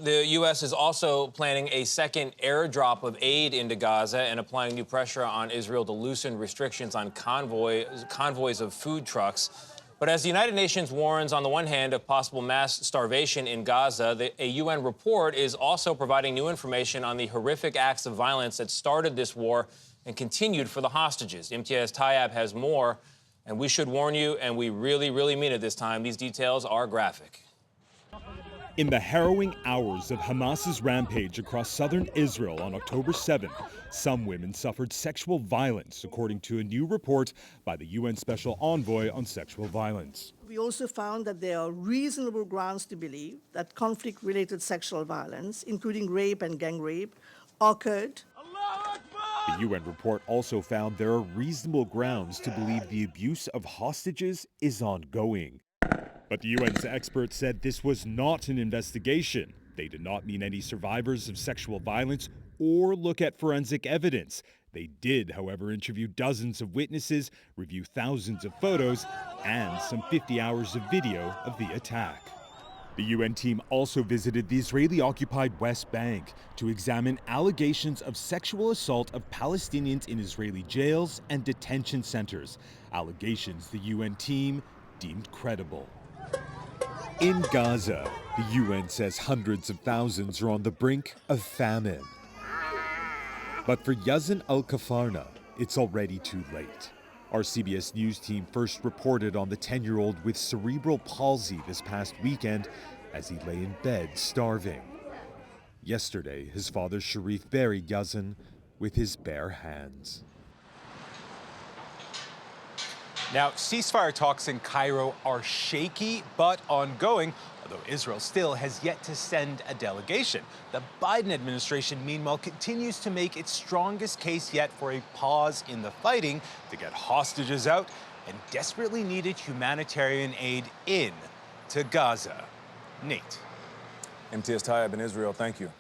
The U.S. is also planning a second airdrop of aid into Gaza and applying new pressure on Israel to loosen restrictions on convoys of food trucks. But as the United Nations warns, on the one hand, of possible mass starvation in Gaza, a UN report is also providing new information on the horrific acts of violence that started this war and continued for the hostages. Imtiaz Tayyab has more, and we should warn you, and we really, really mean it this time. These details are graphic. In the harrowing hours of Hamas's rampage across southern Israel on October 7th, some women suffered sexual violence, according to a new report by the UN Special Envoy on Sexual Violence. We also found that there are reasonable grounds to believe that conflict-related sexual violence, including rape and gang rape, occurred. The UN report also found there are reasonable grounds to believe the abuse of hostages is ongoing. But the UN's experts said this was not an investigation. They did not mean any survivors of sexual violence or look at forensic evidence. They did, however, interview dozens of witnesses, review thousands of photos, and some 50 hours of video of the attack. The UN team also visited the Israeli-occupied West Bank to examine allegations of sexual assault of Palestinians in Israeli jails and detention centers, allegations the UN team deemed credible. In Gaza, the UN says hundreds of thousands are on the brink of famine. But for Yazan Al-Kafarna, it's already too late. Our CBS News team first reported on the 10-year-old with cerebral palsy this past weekend as he lay in bed starving. Yesterday, his father Sharif buried Yazan with his bare hands. Now, ceasefire talks in Cairo are shaky but ongoing, although Israel still has yet to send a delegation. The Biden administration, meanwhile, continues to make its strongest case yet for a pause in the fighting to get hostages out and desperately needed humanitarian aid in to Gaza. Nate. Imtiaz Tayyab in Israel, thank you.